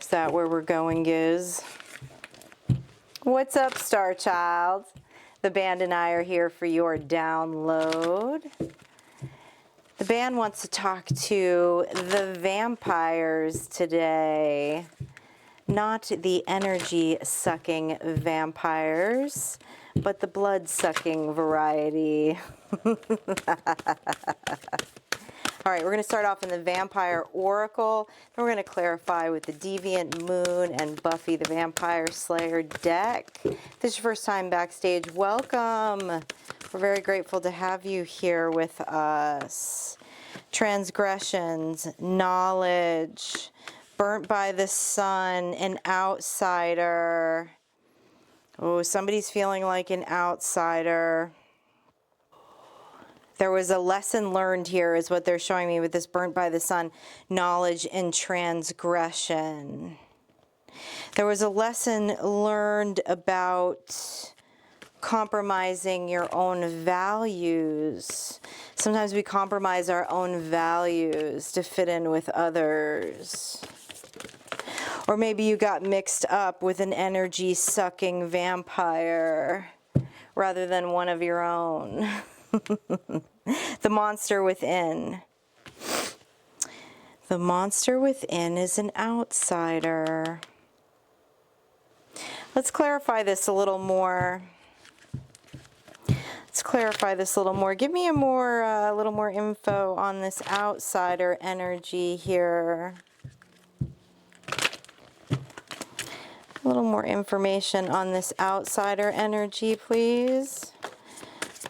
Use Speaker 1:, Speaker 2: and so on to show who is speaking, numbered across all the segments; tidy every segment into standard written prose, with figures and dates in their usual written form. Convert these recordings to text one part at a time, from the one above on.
Speaker 1: that where we're going is? What's up, Star Child? The band and I are here for your download. The band wants to talk to the vampires today. Not the energy-sucking vampires, but the blood-sucking variety. All right, we're going to start off in the Vampire Oracle. Then we're going to clarify with the Deviant Moon and Buffy the Vampire Slayer deck. If this is your first time backstage, welcome. We're very grateful to have you here with us. Transgressions, knowledge, burnt by the sun, an outsider. Oh, somebody's feeling like an outsider. There was a lesson learned here is what they're showing me with this burnt by the sun, knowledge and transgression. There was a lesson learned about compromising your own values. Sometimes we compromise our own values to fit in with others. Or maybe you got mixed up with an energy-sucking vampire rather than one of your own. The monster within. The monster within is an outsider. Let's clarify this a little more. Let's clarify this a little more. Give me a little more info on this outsider energy here. A little more information on this outsider energy, please.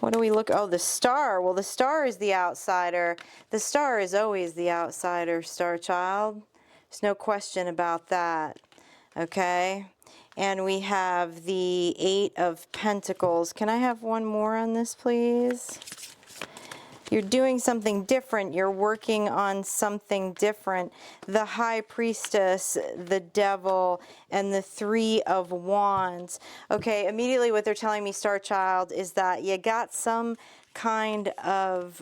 Speaker 1: What do we look? Oh, the star. Well, the star is the outsider. The star is always the outsider, Star Child. There's no question about that. Okay? And we have the Eight of Pentacles. Can I have one more on this, please? You're doing something different. You're working on something different. The High Priestess, the Devil, and the Three of Wands. Okay, immediately what they're telling me, Star Child, is that you got some kind of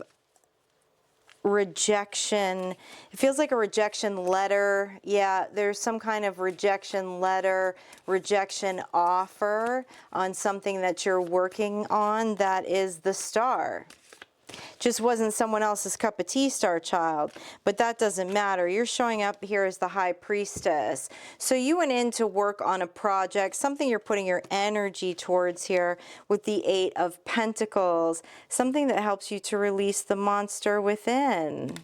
Speaker 1: rejection. It feels like a rejection letter. Yeah, there's some kind of rejection letter, rejection offer on something that you're working on. That is the star. Just wasn't someone else's cup of tea, Star Child, but that doesn't matter. You're showing up here as the High Priestess. So you went in to work on a project, something you're putting your energy towards here with the Eight of Pentacles, something that helps you to release the monster within.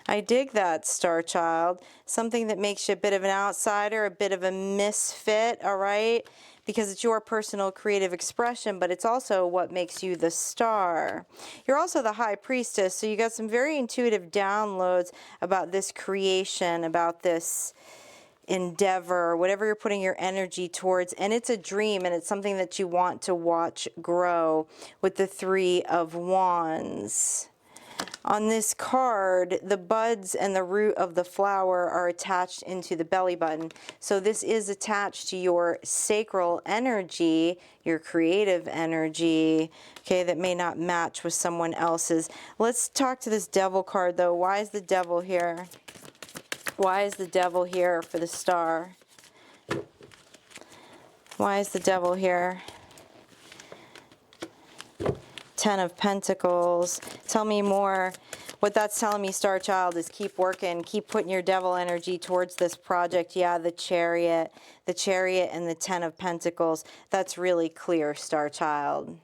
Speaker 1: I dig that, Star Child. Something that makes you a bit of an outsider, a bit of a misfit, all right? Because it's your personal creative expression, but it's also what makes you the star. You're also the High Priestess, so you got some very intuitive downloads about this creation, about this endeavor, whatever you're putting your energy towards, and it's a dream, and it's something that you want to watch grow with the Three of Wands. On this card, the buds and the root of the flower are attached into the belly button. So this is attached to your sacral energy, your creative energy, okay, that may not match with someone else's. Let's talk to this Devil card, though. Why is the Devil here? Why is the Devil here for the star? Why is the Devil here? Ten of Pentacles. Tell me more. What that's telling me, Star Child, is keep working, keep putting your devil energy towards this project. Yeah, the Chariot and the Ten of Pentacles. That's really clear, Star Child.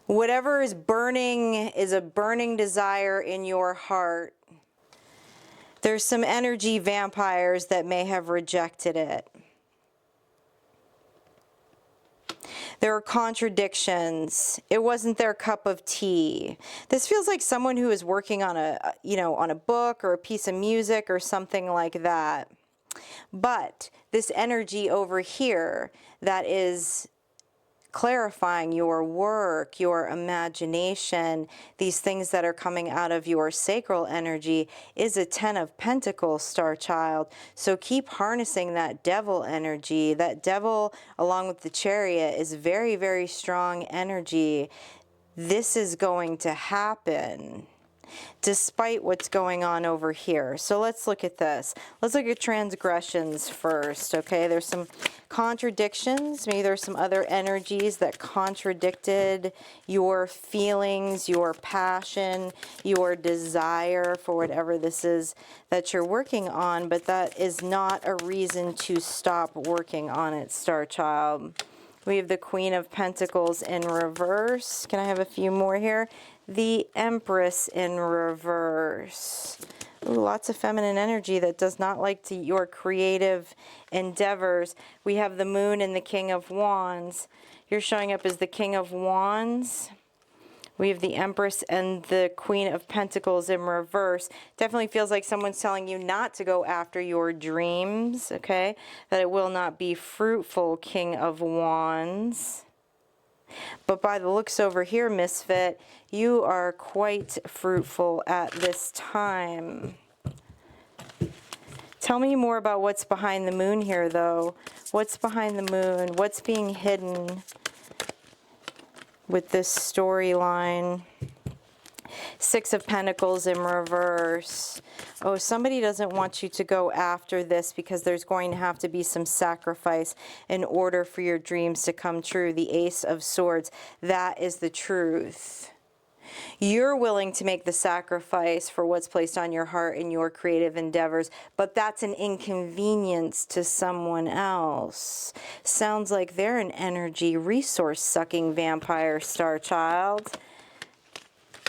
Speaker 1: Whatever is burning is a burning desire in your heart. There's some energy vampires that may have rejected it. There are contradictions. It wasn't their cup of tea. This feels like someone who is working on on a book or a piece of music or something like that. But this energy over here that is clarifying your work, your imagination, these things that are coming out of your sacral energy is a Ten of Pentacles, Star Child. So keep harnessing that devil energy. That devil, along with the Chariot, is very, very strong energy. This is going to happen. despite what's going on over here. So let's look at this. Let's look at transgressions first, okay? There's some contradictions. Maybe there's some other energies that contradicted your feelings, your passion, your desire for whatever this is that you're working on, but that is not a reason to stop working on it, Star Child. We have the Queen of Pentacles in reverse. Can I have a few more here? The Empress in reverse. Ooh, lots of feminine energy that does not like to your creative endeavors. We have the Moon and the King of Wands. You're showing up as the King of Wands. We have the Empress and the Queen of Pentacles in reverse. Definitely feels like someone's telling you not to go after your dreams, okay? That it will not be fruitful, King of Wands. But by the looks over here, Misfit, you are quite fruitful at this time. Tell me more about what's behind the Moon here, though. What's behind the Moon? What's being hidden with this storyline? Six of Pentacles in reverse. Oh, somebody doesn't want you to go after this because there's going to have to be some sacrifice in order for your dreams to come true. The Ace of Swords. That is the truth. You're willing to make the sacrifice for what's placed on your heart in your creative endeavors, but that's an inconvenience to someone else. Sounds like they're an energy resource-sucking vampire, Star Child.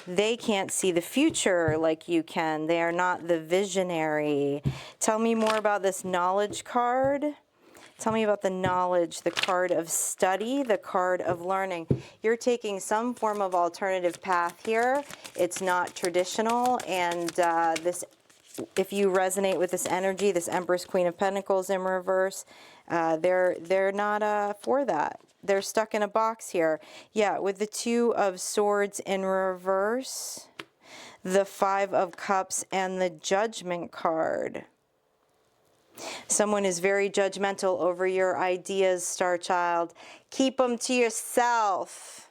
Speaker 1: They can't see the future like you can. They are not the visionary. Tell me more about this knowledge card. Tell me about the knowledge, the card of study, the card of learning. You're taking some form of alternative path here. It's not traditional, and if you resonate with this energy, this Empress, Queen of Pentacles in reverse, they're not for that. They're stuck in a box here. Yeah, with the Two of Swords in reverse, the Five of Cups, and the Judgment card. Someone is very judgmental over your ideas, Star Child. Keep them to yourself.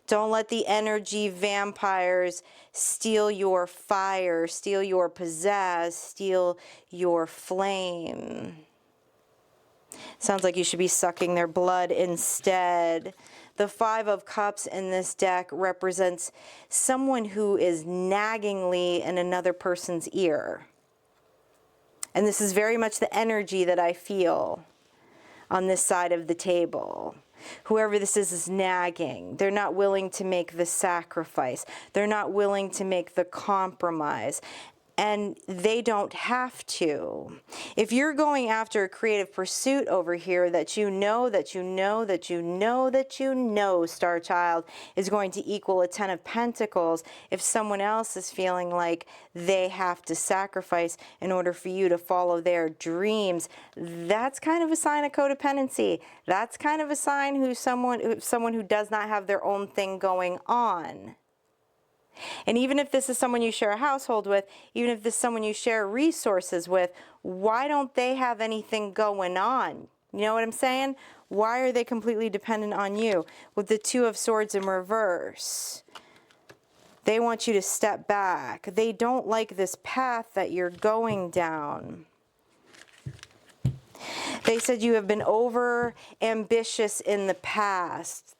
Speaker 1: Don't let the energy vampires steal your fire, steal your pizzazz, steal your flame. Sounds like you should be sucking their blood instead. The Five of Cups in this deck represents someone who is naggingly in another person's ear. And this is very much the energy that I feel on this side of the table. Whoever this is nagging. They're not willing to make the sacrifice. They're not willing to make the compromise. And they don't have to. If you're going after a creative pursuit over here that you know, Star Child, is going to equal a Ten of Pentacles, if someone else is feeling like they have to sacrifice in order for you to follow their dreams, that's kind of a sign of codependency. That's kind of a sign who someone who does not have their own thing going on. And even if this is someone you share a household with, even if this is someone you share resources with, why don't they have anything going on? You know what I'm saying? Why are they completely dependent on you? With the Two of Swords in reverse, they want you to step back. They don't like this path that you're going down. They said you have been over ambitious in the past,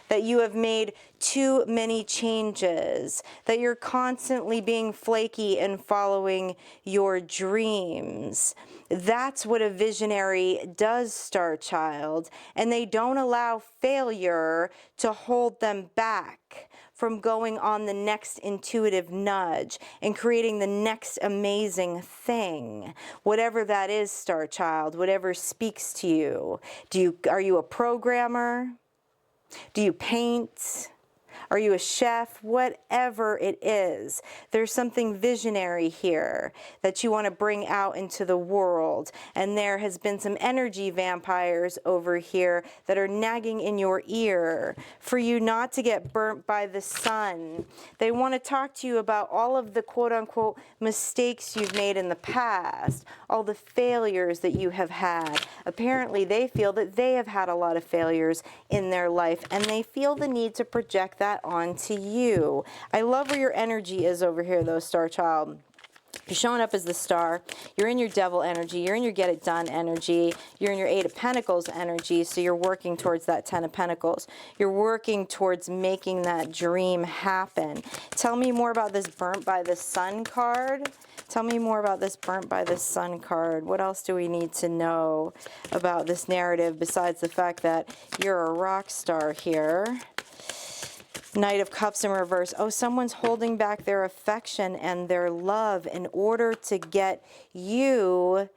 Speaker 1: that you have made too many changes, that you're constantly being flaky and following your dreams. That's what a visionary does, Star Child, and they don't allow failure to hold them back from going on the next intuitive nudge and creating the next amazing thing. Whatever that is, Star Child, whatever speaks to you. Are you a programmer? Do you paint? Are you a chef? Whatever it is, there's something visionary here that you want to bring out into the world. And there has been some energy vampires over here that are nagging in your ear for you not to get burnt by the sun. They want to talk to you about all of the quote-unquote mistakes you've made in the past, all the failures that you have had. Apparently, they feel that they have had a lot of failures in their life, and they feel the need to project that onto you. I love where your energy is over here, though, Star Child. You're showing up as the star. You're in your devil energy. You're in your get it done energy. You're in your 8 of Pentacles energy. So you're working towards that 10 of Pentacles. You're working towards making that dream happen. Tell me more about this burnt by the sun card. Tell me more about this burnt by the sun card. What else do we need to know about this narrative besides the fact that you're a rock star here? Knight of Cups in reverse. Oh, someone's holding back their affection and their love in order to get you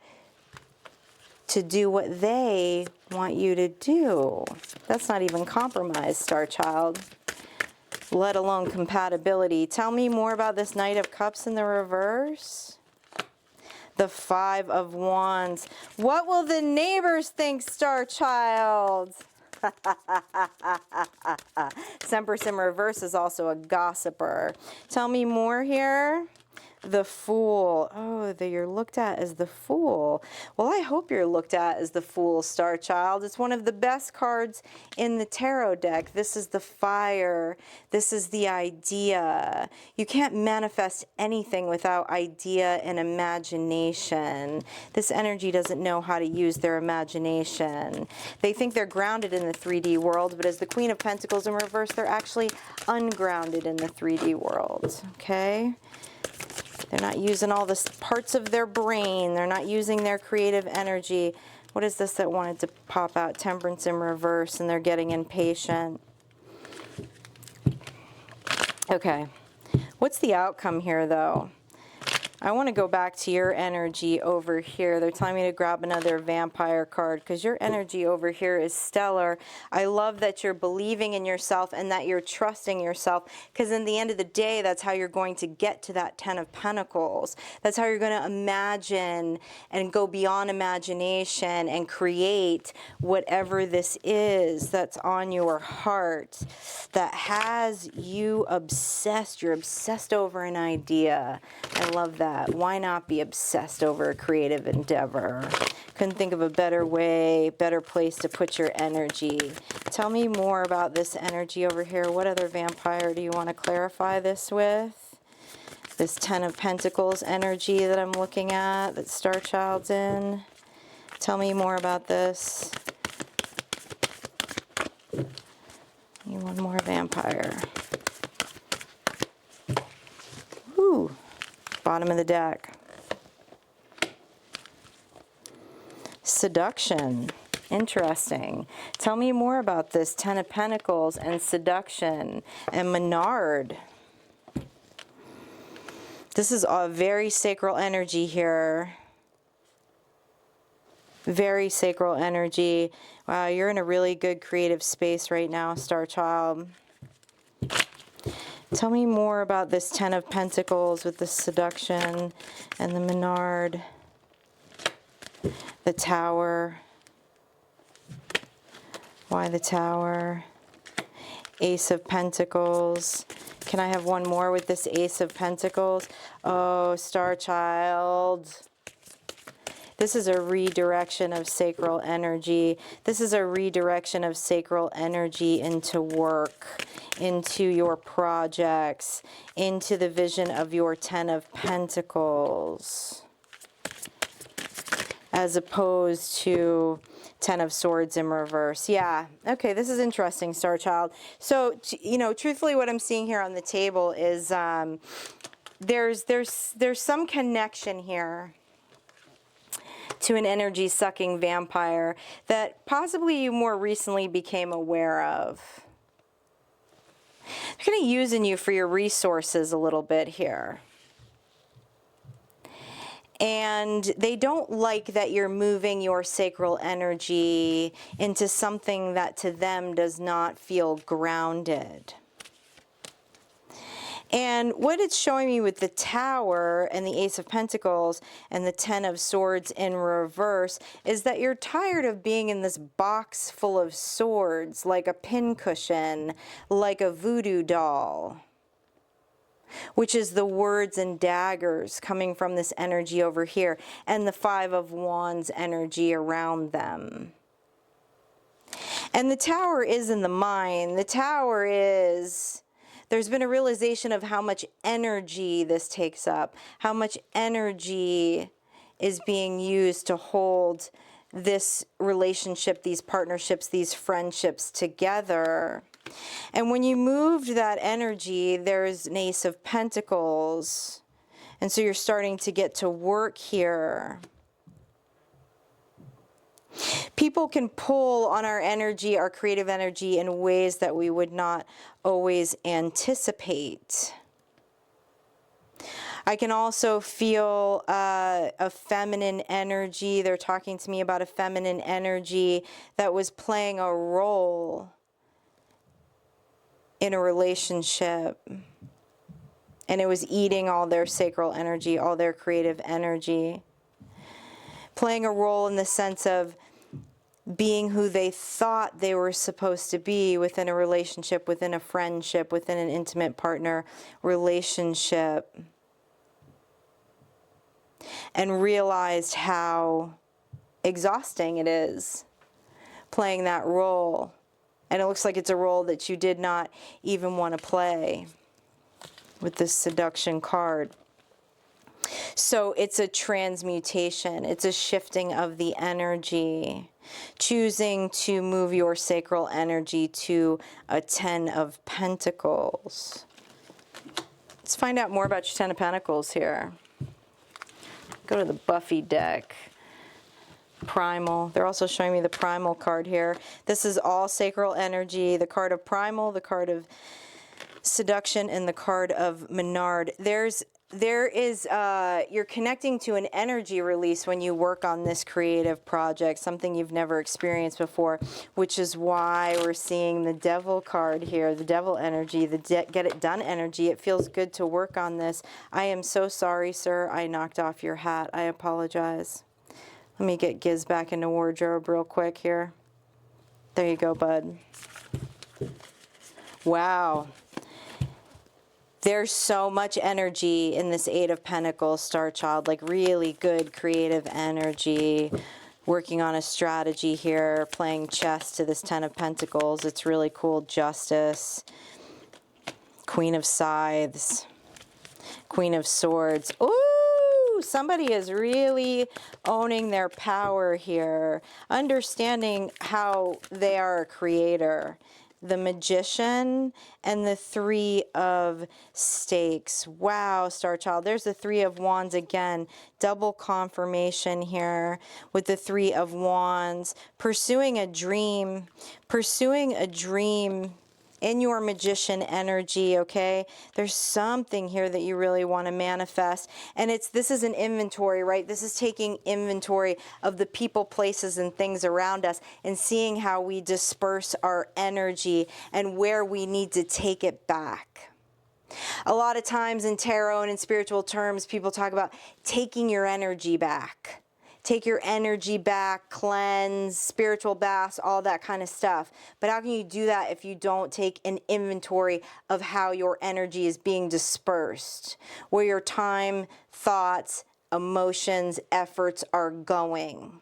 Speaker 1: to do what they want you to do. That's not even compromise, Star Child, let alone compatibility. Tell me more about this Knight of Cups in the reverse. The 5 of Wands. What will the neighbors think, Star Child? Empress in reverse is also a gossiper. Tell me more here. The Fool. Oh, you're looked at as the Fool. Well, I hope you're looked at as the Fool, Star Child. It's one of the best cards in the tarot deck. This is the fire. This is the idea. You can't manifest anything without idea and imagination. This energy doesn't know how to use their imagination. They think they're grounded in the 3D world, but as the Queen of Pentacles in reverse, they're actually ungrounded in the 3D world. Okay? They're not using all the parts of their brain. They're not using their creative energy. What is this that wanted to pop out? Temperance in reverse, and they're getting impatient. Okay. What's the outcome here, though? I want to go back to your energy over here. They're telling me to grab another vampire card because your energy over here is stellar. I love that you're believing in yourself and that you're trusting yourself, because in the end of the day, that's how you're going to get to that 10 of Pentacles. That's how you're going to imagine and go beyond imagination and create whatever this is that's on your heart that has you obsessed. You're obsessed over an idea. I love that. Why not be obsessed over a creative endeavor? Couldn't think of a better way, better place to put your energy. Tell me more about this energy over here. What other vampire do you want to clarify this with? This 10 of Pentacles energy that I'm looking at, that Star Child's in. Tell me more about this. Need one more vampire. Ooh. Bottom of the deck. Seduction. Interesting. Tell me more about this 10 of Pentacles and seduction and Menard. This is a very sacral energy here. Very sacral energy. Wow, you're in a really good creative space right now, Star Child. Tell me more about this 10 of Pentacles with the seduction and the Menard, the Tower. Why the Tower? Ace of Pentacles. Can I have one more with this Ace of Pentacles? Oh, Star Child. This is a redirection of sacral energy. This is a redirection of sacral energy into work, into your projects, into the vision of your 10 of Pentacles, as opposed to 10 of Swords in reverse. Yeah, okay, this is interesting, Star Child. So, you know, truthfully, what I'm seeing here on the table is there's some connection here to an energy-sucking vampire that possibly you more recently became aware of. They're kind of using you for your resources a little bit here. And they don't like that you're moving your sacral energy into something that to them does not feel grounded. And what it's showing me with the Tower and the Ace of Pentacles and the 10 of Swords in reverse is that you're tired of being in this box full of swords, like a pincushion, like a voodoo doll, which is the words and daggers coming from this energy over here, and the 5 of Wands energy around them. And the Tower is in the mind. The Tower is, there's been a realization of how much energy this takes up, how much energy is being used to hold this relationship, these partnerships, these friendships together. And when you moved that energy, there's an Ace of Pentacles. And so you're starting to get to work here. People can pull on our energy, our creative energy, in ways that we would not always anticipate. I can also feel a feminine energy. They're talking to me about a feminine energy that was playing a role in a relationship. And it was eating all their sacral energy, all their creative energy. Playing a role in the sense of being who they thought they were supposed to be within a relationship, within a friendship, within an intimate partner relationship. And realized how exhausting it is playing that role. And it looks like it's a role that you did not even want to play with this seduction card. So it's a transmutation. It's a shifting of the energy. Choosing to move your sacral energy to a 10 of Pentacles. Let's find out more about your 10 of Pentacles here. Go to the Buffy deck. Primal. They're also showing me the Primal card here. This is all sacral energy. The card of Primal, the card of Seduction, and the card of Menard. You're connecting to an energy release when you work on this creative project, something you've never experienced before, which is why we're seeing the Devil card here, the Devil energy, the get it done energy. It feels good to work on this. I am so sorry, sir. I knocked off your hat. I apologize. Let me get Giz back into wardrobe real quick here. There you go, bud. Wow. There's so much energy in this 8 of Pentacles, Star Child, like really good creative energy, working on a strategy here, playing chess to this 10 of Pentacles. It's really cool. Justice, Queen of Scythes, Queen of Swords. Ooh, somebody is really owning their power here, understanding how they are a creator. The Magician and the 3 of Stakes. Wow, Star Child. There's the 3 of Wands again. Double confirmation here with the 3 of Wands. Pursuing a dream. Pursuing a dream in your Magician energy, okay? There's something here that you really want to manifest. And this is an inventory, right? This is taking inventory of the people, places, and things around us and seeing how we disperse our energy and where we need to take it back. A lot of times in tarot and in spiritual terms, people talk about taking your energy back. Take your energy back, cleanse, spiritual baths, all that kind of stuff. But how can you do that if you don't take an inventory of how your energy is being dispersed, where your time, thoughts, emotions, efforts are going?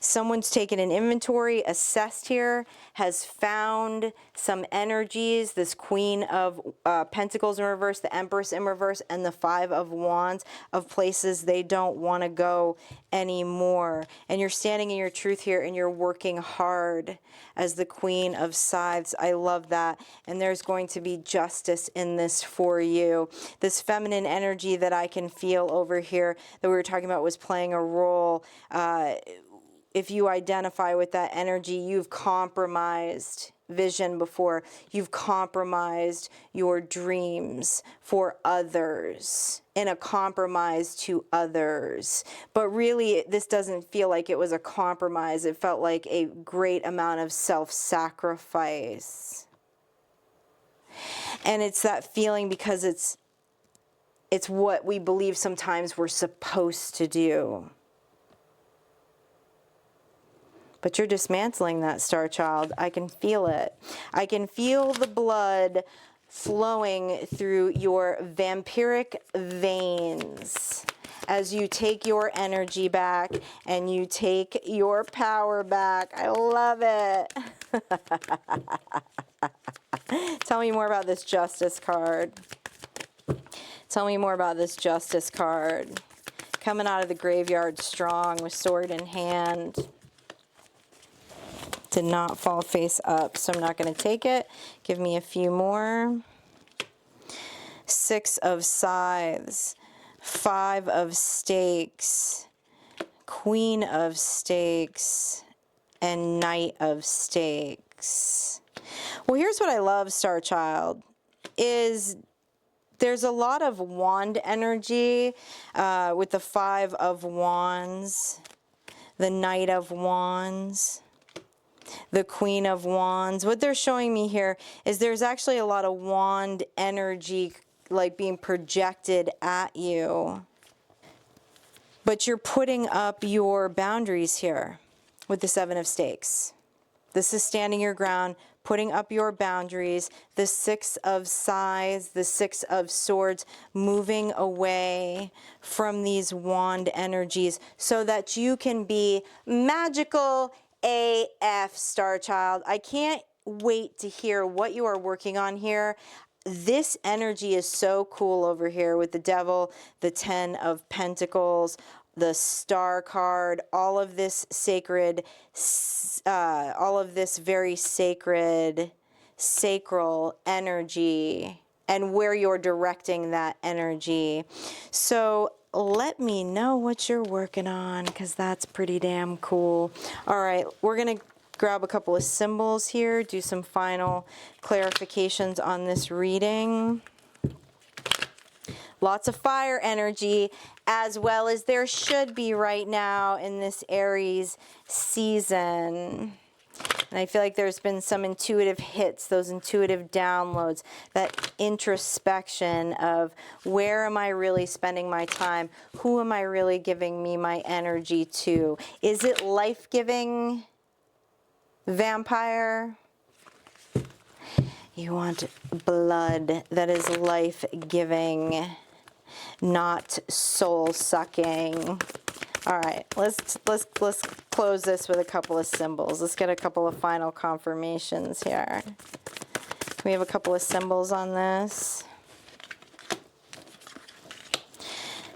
Speaker 1: Someone's taken an inventory, assessed here, has found some energies, this Queen of Pentacles in reverse, the Empress in reverse, and the 5 of Wands, of places they don't want to go anymore. And you're standing in your truth here and you're working hard as the Queen of Scythes. I love that. And there's going to be justice in this for you. This feminine energy that I can feel over here that we were talking about was playing a role. If you identify with that energy, you've compromised vision before. You've compromised your dreams for others, in a compromise to others. But really, this doesn't feel like it was a compromise. It felt like a great amount of self-sacrifice. And it's that feeling because it's what we believe sometimes we're supposed to do. But you're dismantling that, Star Child. I can feel it. I can feel the blood flowing through your vampiric veins as you take your energy back and you take your power back. I love it. Tell me more about this Justice card. Tell me more about this Justice card. Coming out of the graveyard strong with sword in hand. Did not fall face up, so I'm not going to take it. Give me a few more. 6 of Scythes. 5 of Stakes. Queen of Stakes. And Knight of Stakes. Well, here's what I love, Star Child, is there's a lot of wand energy with the 5 of Wands, the Knight of Wands, the Queen of Wands. What they're showing me here is there's actually a lot of wand energy like being projected at you. But you're putting up your boundaries here with the 7 of Stakes. This is standing your ground, putting up your boundaries. The 6 of Scythes, the 6 of Swords, moving away from these wand energies so that you can be magical AF, Star Child. I can't wait to hear what you are working on here. This energy is so cool over here with the Devil, the 10 of Pentacles, the Star card, all of this sacred, all of this very sacred, sacral energy, and where you're directing that energy. So let me know what you're working on, because that's pretty damn cool. All right, we're going to grab a couple of symbols here, do some final clarifications on this reading. Lots of fire energy, as well as there should be right now in this Aries season. And I feel like there's been some intuitive hits, those intuitive downloads, that introspection of where am I really spending my time? Who am I really giving me my energy to? Is it life-giving, vampire? You want blood that is life-giving, not soul-sucking. All right, let's close this with a couple of symbols. Let's get a couple of final confirmations here. We have a couple of symbols on this.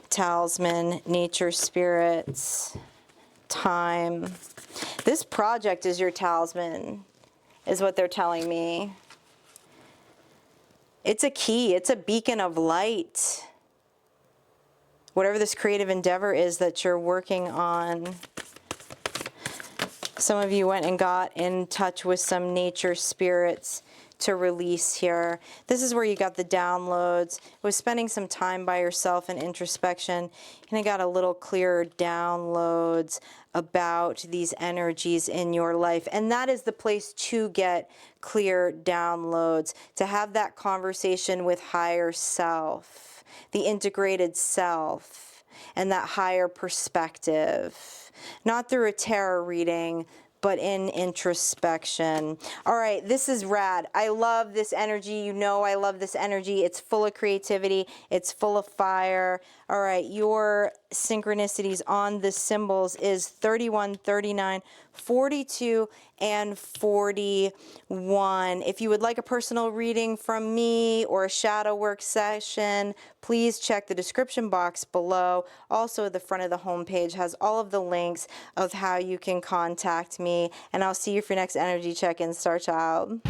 Speaker 1: Talisman, nature spirits, time. This project is your talisman, is what they're telling me. It's a key. It's a beacon of light. Whatever this creative endeavor is that you're working on. Some of you went and got in touch with some nature spirits to release here. This is where you got the downloads. It was spending some time by yourself in introspection, and I got a little clearer downloads about these energies in your life. And that is the place to get clear downloads, to have that conversation with higher self, the integrated self, and that higher perspective. Not through a tarot reading, but in introspection. All right, this is rad. I love this energy. You know I love this energy. It's full of creativity. It's full of fire. All right, your synchronicities on the symbols is 31, 39, 42, and 41. If you would like a personal reading from me or a shadow work session, please check the description box below. Also, the front of the homepage has all of the links of how you can contact me. And I'll see you for your next energy check-in, Star Child.